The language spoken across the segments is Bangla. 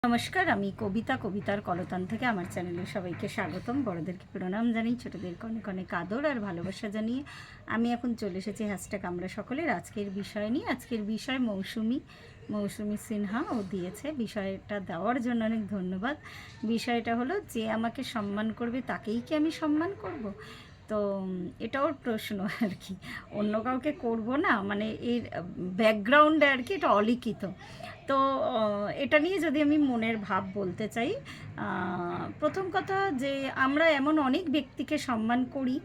নমস্কার, আমি কবিতার কলতান থেকে আমার চ্যানেলে সবাইকে স্বাগতম। বড়দেরকে প্রণাম জানিয়ে ছোটোদেরকে অনেক অনেক আদর আর ভালোবাসা জানিয়ে আমি এখন চলে এসেছি আমরা সকলের আজকের বিষয় নিয়ে। আজকের বিষয় মৌসুমি সিনহা ও দিয়েছে। বিষয়টা দেওয়ার জন্য অনেক ধন্যবাদ। বিষয়টা হলো, যে আমাকে সম্মান করবে তাকেই কি আমি সম্মান করব? তো এটা ওর প্রশ্ন আর কি, অন্য কাউকে করব না, মানে এর ব্যাকগ্রাউন্ডে আর কি এটা অলিখিত। তো এটা নিয়ে যদি আমি মনের ভাব বলতে চাই, প্রথম কথা যে আমরা এমন অনেক ব্যক্তিকে সম্মান করি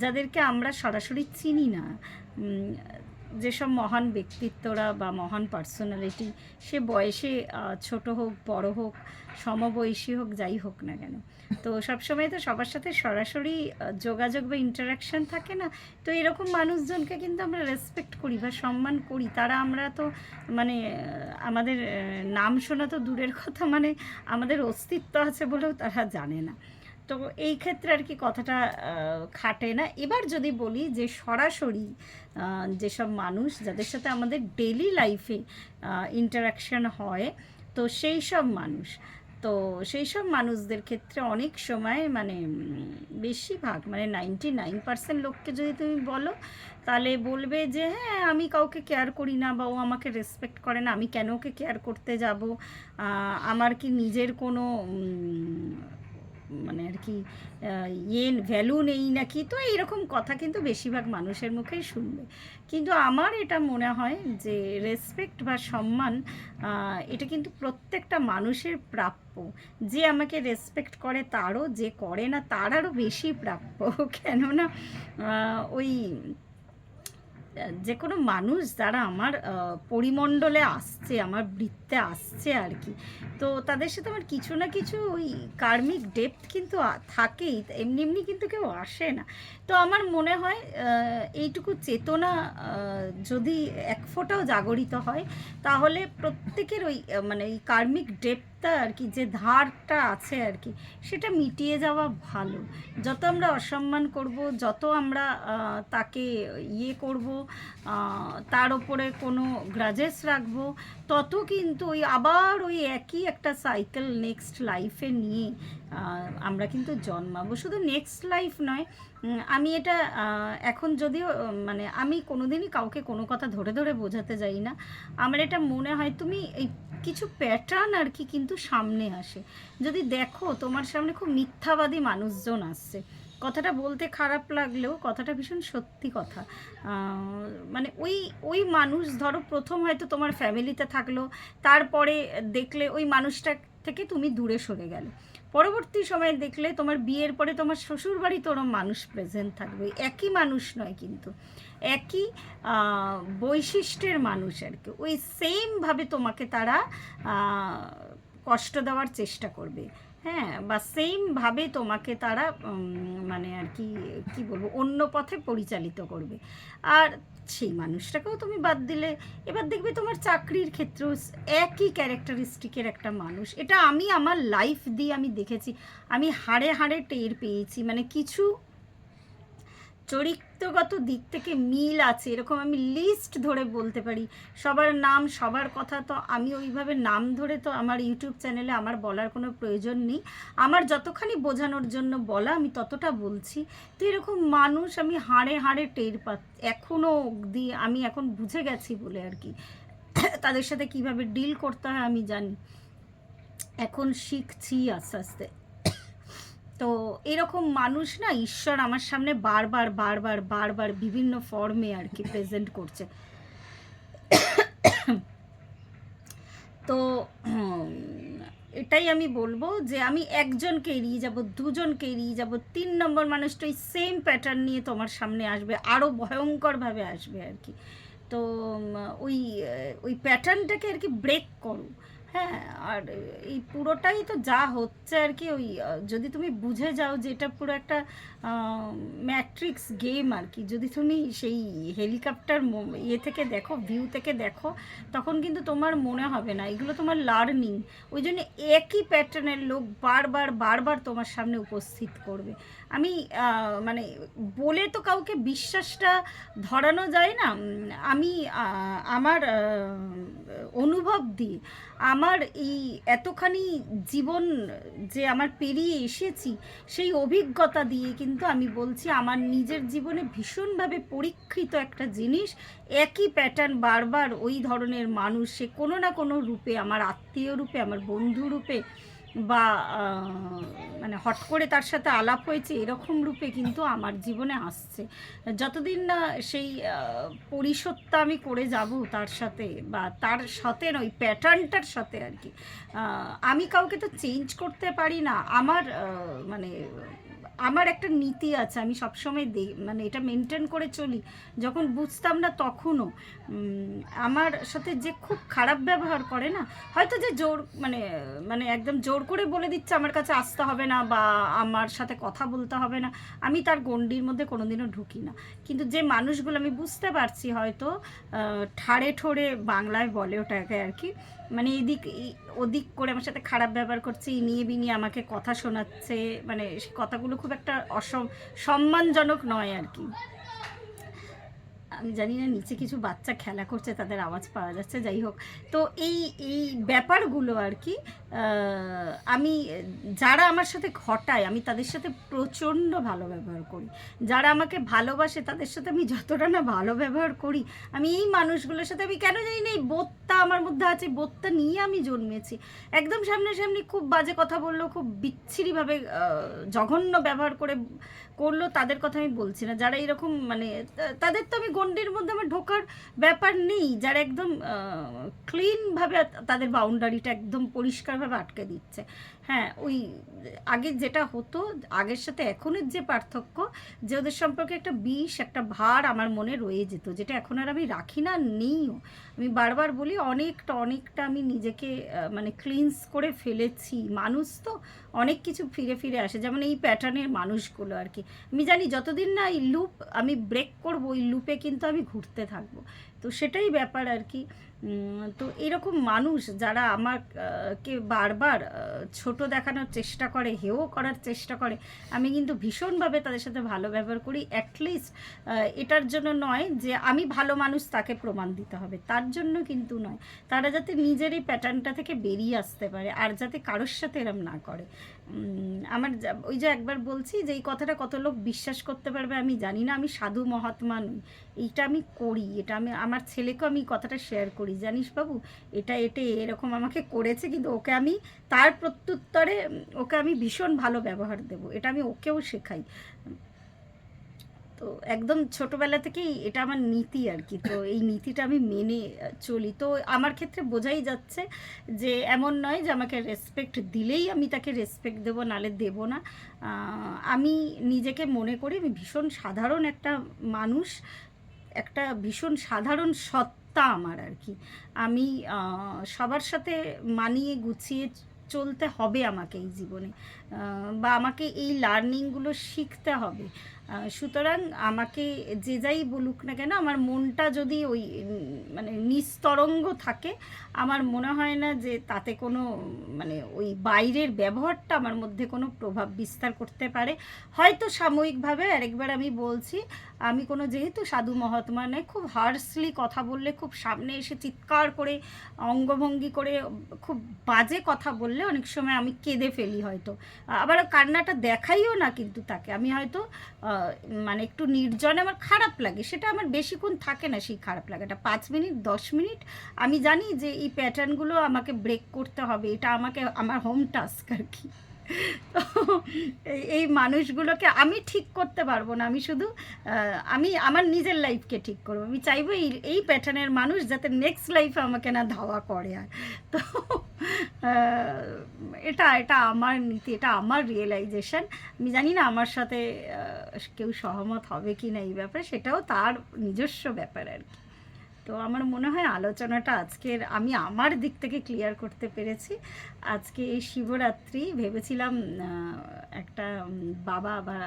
যাদেরকে আমরা সরাসরি চিনি না। যেসব মহান ব্যক্তিত্বরা বা মহান পার্সোনালিটি, সে বয়সে ছোট হোক বড় হোক সমবয়সী হোক যাই হোক না কেন, তো সবসময় তো সবার সাথে সরাসরি যোগাযোগ বা ইন্টারাকশান থাকে না। তো এরকম মানুষজনকে কিন্তু আমরা রেসপেক্ট করি বা সম্মান করি। তারা আমরা তো মানে আমাদের নাম শোনা তো দূরের কথা, মানে আমাদের অস্তিত্ব আছে বলেও তারা জানে না। তো এই ক্ষেত্রে আর কি কথাটা খাটে না। এবার যদি বলি যে সরাসরি যেসব মানুষ যাদের সাথে আমাদের ডেলি লাইফে ইন্টারাকশান হয়, তো সেই সব মানুষদের ক্ষেত্রে অনেক সময় মানে বেশিরভাগ মানে 99% লোককে যদি তুমি বলো, তাহলে বলবে যে হ্যাঁ, আমি কাউকে কেয়ার করি না বা ও আমাকে রেসপেক্ট করে না, আমি কেন ওকে কেয়ার করতে যাব, আমার কি নিজের কোনো মানে আর কি ভ্যালু নেই নাকি। তো এইরকম কথা কিন্তু বেশিরভাগ মানুষের মুখেই শুনবে। কিন্তু আমার এটা মনে হয় যে রেসপেক্ট বা সম্মান এটা কিন্তু প্রত্যেকটা মানুষের প্রাপ্য। যে আমাকে রেসপেক্ট করে তারও, যে করে না তার আরও বেশি প্রাপ্য। কেননা ওই যে কোনো মানুষ যারা আমার পরিমণ্ডলে আসছে, আমার বৃত্তে আসছে আর কি, তো তাদের সাথে আমার কিছু না কিছু ওই কার্মিক ডেপথ কিন্তু থাকেই, এমনি এমনি কিন্তু কেউ আসে না। তো আমার মনে হয় এইটুকু চেতনা যদি এক ফোঁটাও জাগরিত হয়, তাহলে প্রত্যেকের ওই মানে এই কার্মিক ডেপথটা আর কি, যে ধারটা আছে আর কি, সেটা মিটিয়ে যাওয়া ভালো। যত আমরা অসম্মান করব, যত আমরা তাকে করব, তার ওপরে কোনো গ্রাজেস রাখবো, তত কিন্তু আবার ওই একই একটা সাইকেল নেক্সট লাইফে নিয়ে আমরা কিন্তু জন্মাবো। শুধু নেক্সট লাইফ নয়, আমি এটা এখন যদিও মানে আমি কোনোদিনই কাউকে কোনো কথা ধরে ধরে বোঝাতে যাই না। আমার এটা মনে হয়, তুমি এই কিছু প্যাটার্ন আর কি কিন্তু সামনে আসে। যদি দেখো তোমার সামনে খুব মিথ্যাবাদী মানুষজন আসছে, কথাটা বলতে খারাপ লাগলেও কথাটা ভীষণ সত্যি কথা। মানে ওই মানুষ ধরো প্রথম হয়তো তোমার ফ্যামিলিতে থাকলো, তারপরে দেখলে ওই মানুষটা থেকে তুমি দূরে সরে গেলে, পরবর্তী সময়ে দেখলে তোমার বিয়ের পরে তোমার শ্বশুর বাড়িতে ওরম মানুষ প্রেজেন্ট থাকবে। একই মানুষ নয় কিন্তু, একই বৈশিষ্ট্যের মানুষ আর কি, ওই সেমভাবে তোমাকে তারা কষ্ট দেওয়ার চেষ্টা করবে। হ্যাঁ, বা সেমভাবে তোমাকে তারা মানে আর কি কী বলবো, অন্য পথে পরিচালিত করবে। আর সেই মানুষটাকেও তুমি বাদ দিলে এবার দেখবে তোমার চাকরির ক্ষেত্রেও একই ক্যারেক্টারিস্টিকের একটা মানুষ। এটা আমি আমার লাইফ দিয়ে আমি দেখেছি, আমি হাড়ে হাড়ে টের পেয়েছি। মানে কিছু চরিত্রগত দিক থেকে মিল আছে, এরকম আমি লিস্ট ধরে বলতে পারি। সবার নাম সবার কথা তো আমি ওইভাবে নাম ধরে তো আমার ইউটিউব চ্যানেলে আমার বলার কোনো প্রয়োজন নেই। আমার যতখানি বোঝানোর জন্য বলা আমি ততটা বলছি। তো এরকম মানুষ আমি হাড়ে হাড়ে টের এখনও অবধি আমি এখন বুঝে গেছি বলে আর কি, তাদের সাথে কিভাবে ডিল করতে হয় আমি জানি, এখন শিখছি আস্তে আস্তে। তো এরকম মানুষ না ঈশ্বর আমার সামনে বারবার বারবার বারবার বিভিন্ন ফর্মে আর কি প্রেজেন্ট করছে। তো এটাই আমি বলবো যে আমি একজনকে এড়িয়ে যাব, দুজনকে এড়িয়ে যাব, 3 নম্বর মানুষটা ওই সেম প্যাটার্ন নিয়ে তোমার সামনে আসবে, আরও ভয়ঙ্করভাবে আসবে আর কি। তো ওই ওই প্যাটার্নটাকে আর কি ব্রেক করো। হ্যাঁ, আর এই পুরোটাই তো যা হচ্ছে আর কি, ওই যদি তুমি বুঝে যাও যে এটা পুরো একটা ম্যাট্রিক্স গেম আর কি, যদি তুমি সেই হেলিকপ্টার থেকে দেখো, ভিউ থেকে দেখো, তখন কিন্তু তোমার মনে হবে না এগুলো তোমার লার্নিং। ওই জন্য একই প্যাটার্নের লোক বারবার বারবার তোমার সামনে উপস্থিত করবে। আমি মানে বলে তো কাউকে বিশ্বাসটা ধরানো যায় না। আমি আমার অনুভব দিয়ে, আমার আমার এই এতখানি জীবন যে আমার পেরিয়ে এসেছি, সেই অভিজ্ঞতা দিয়ে কিন্তু আমি বলছি আমার নিজের জীবনে ভীষণভাবে পরীক্ষিত একটা জিনিস। একই প্যাটার্ন বারবার ওই ধরনের মানুষ, সে কোনো না কোনো রূপে, আমার আত্মীয় রূপে, আমার বন্ধু রূপে, বা মানে হট করে তার সাথে আলাপ হয়েছে এরকম রূপে কিন্তু আমার জীবনে আসছে। যতদিন না সেই পরিশোধটা আমি করে যাব তার সাথে, বা তার সাথে নয়, প্যাটার্নটার সাথে আর কি। আমি কাউকে তো চেঞ্জ করতে পারি না। আমার মানে আমার একটা নীতি আছে, আমি সবসময় মানে এটা মেনটেন করে চলি। যখন বুঝতাম না তখনও আমার সাথে যে খুব খারাপ ব্যবহার করে না, হয়তো যে জোর মানে মানে একদম জোর করে বলে দিচ্ছে আমার কাছে আসতে হবে না বা আমার সাথে কথা বলতে হবে না, আমি তার গণ্ডির মধ্যে কোনোদিনও ঢুকি না। কিন্তু যে মানুষগুলো আমি বুঝতে পারছি হয়তো ঠাড়ে ঠোড়ে বাংলায় বলে ওটাকে আর কি, মানে এদিক ওদিক করে আমার সাথে খারাপ ব্যবহার করছে, ইনিয়ে বিনিয়ে আমাকে কথা শোনাচ্ছে, মানে সে কথাগুলো খুব একটা সম্মানজনক নয় আর কি। আমি জানি না নিচে কিছু বাচ্চা খেলা করছে, তাদের আওয়াজ পাওয়া যাচ্ছে, যাই হোক। তো এই এই ব্যাপারগুলো আর কি আমি, যারা আমার সাথে ঘটায় আমি তাদের সাথে প্রচণ্ড ভালো ব্যবহার করি। যারা আমাকে ভালোবাসে তাদের সাথে আমি যতটা না ভালো ব্যবহার করি, আমি এই মানুষগুলোর সাথে, আমি কেন জানি না এই বোধটা আমার মধ্যে আছে, বোধটা নিয়ে আমি জন্মেছি। একদম সামনাসামনি খুব বাজে কথা বললো, খুব বিচ্ছিরিভাবে জঘন্য ব্যবহার করলো, তাদের কথা আমি বলছি না। যারা এরকম মানে তাদের তো আমি গণ্ডির মধ্যে আমার ঢোকার ব্যাপার নেই। যারা একদম ক্লিনভাবে তাদের বাউন্ডারিটা একদম পরিষ্কারভাবে আটকে দিচ্ছে। হ্যাঁ, ওই আগে যেটা হতো, আগের সাথে এখনের যে পার্থক্য, যে ওদের সম্পর্কে একটা বিষ, একটা ভার আমার মনে রয়ে যেত, যেটা এখন আর আমি রাখি না, নেইও। আমি বারবার বলি অনেকটা আমি নিজেকে মানে ক্লিনস করে ফেলেছি। মানুষ তো অনেক কিছু ফিরে ফিরে আসে, যেমন এই প্যাটার্নের মানুষগুলো আর কি। আমি জানি যতদিন না এই লুপ আমি ব্রেক করবো, ওই লুপে কিন্তু আমি ঘুরতে থাকবো। তো সেটাই ব্যাপার আর কি। তো এরকম মানুষ যারা আমাকে বারবার ছোট দেখানোর চেষ্টা করে, হেয় করার চেষ্টা করে, আমি কিন্তু ভীষণভাবে তাদের সাথে ভালো ব্যবহার করি। অ্যাটলিস্ট এটার জন্য নয় যে আমি ভালো মানুষ তাকে প্রমাণ দিতে হবে, তার জন্য কিন্তু নয়। তারা যাতে নিজের এই প্যাটার্নটা থেকে বেরিয়ে আসতে পারে, আর যাতে কারোর সাথে এরম না করে। আমার ওই যে একবার বলছি যে এই কথাটা কত লোক বিশ্বাস করতে পারবে আমি জানি না, আমি সাধু মহাত্মা নই, এইটা আমি করি, এটা আমি আমার ছেলেকেও আমি কথাটা শেয়ার করি, জানিস বাবু এটা এরকম আমাকে করেছে, কিন্তু ওকে আমি তার প্রত্যুত্তরে ওকে আমি ভীষণ ভালো ব্যবহার দেব, এটা আমি ওকেও শেখাই। তো একদম ছোটোবেলা থেকেই এটা আমার নীতি আর কি। তো এই নীতিটা আমি মেনে চলি। তো আমার ক্ষেত্রে বোঝাই যাচ্ছে যে এমন নয় যে আমাকে রেসপেক্ট দিলেই আমি তাকে রেসপেক্ট দেবো, নালে দেবো না। আমি নিজেকে মনে করি আমি ভীষণ সাধারণ একটা মানুষ, একটা ভীষণ সাধারণ সত্তা আমার আর কি। আমি সবার সাথে মানিয়ে গুছিয়ে চলতে হবে আমাকে এই জীবনে, বা আমাকে এই লার্নিংগুলো শিখতে হবে। সুতরাং আমাকে যে যাই বলুক না কেন, আমার মনটা যদি ওই মানে নিস্তরঙ্গ থাকে, আমার মনে হয় না যে তাতে কোনো মানে ওই বাইরের ব্যবহারটা আমার মধ্যে কোনো প্রভাব বিস্তার করতে পারে। হয়তো সাময়িকভাবে, আরেকবার আমি বলছি, আমি কোনো যেহেতু সাধু মহাত্মা নয়, খুব হার্সলি কথা বললে, খুব সামনে এসে চিৎকার করে অঙ্গভঙ্গি করে খুব বাজে কথা বললে অনেক সময় আমি কেঁদে ফেলি হয়তো, আবার কান্নাটা দেখাইও না, কিন্তু তাকে আমি হয়তো মানে একটু নির্জনে আমার খারাপ লাগে, সেটা আমার বেশিক্ষণ থাকে না সেই খারাপ লাগাটা, 5 মিনিট 10 মিনিট। আমি জানি যে এই প্যাটার্নগুলো আমাকে ব্রেক করতে হবে, এটা আমাকে আমার হোম টাস্ক আর কি। তো এই মানুষগুলোকে আমি ঠিক করতে পারবো না, আমি শুধু আমি আমার নিজের লাইফকে ঠিক করবো। আমি চাইবো এই প্যাটার্নের মানুষ যাতে নেক্সট লাইফে আমাকে না ধাওয়া করে। আর তো এটা আমার নীতি, এটা আমার রিয়েলাইজেশন। আমি জানি না আমার সাথে কেউ সহমত হবে কি না এই ব্যাপারে, সেটাও তার নিজস্ব ব্যাপার আর কি। তো আমার মনে হয় আলোচনাটা আজকের আমি আমার দিক থেকে ক্লিয়ার করতে পেরেছি। আজকে এই শিবরাত্রি ভেবেছিলাম একটা বাবা বা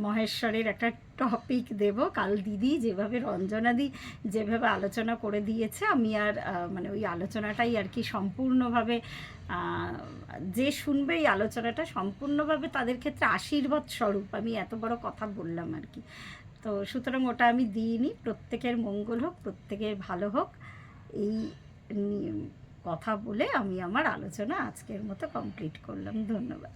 মহেশ্বরের একটা টপিক দেব, কাল দিদি যেভাবে রঞ্জনাদি যেভাবে আলোচনা করে দিয়েছে, আমি আর মানে ওই আলোচনাটাই আর কি সম্পূর্ণভাবে যে শুনবে এই আলোচনাটা সম্পূর্ণভাবে তাদের ক্ষেত্রে আশীর্বাদ স্বরূপ আমি এত বড় কথা বললাম আর কি। তো সুতরাং ওটা আমি দিইনি। প্রত্যেকের মঙ্গল হোক, প্রত্যেকের ভালো হোক, এই কথা বলে আমি আমার আলোচনা আজকের মতো কমপ্লিট করলাম। ধন্যবাদ।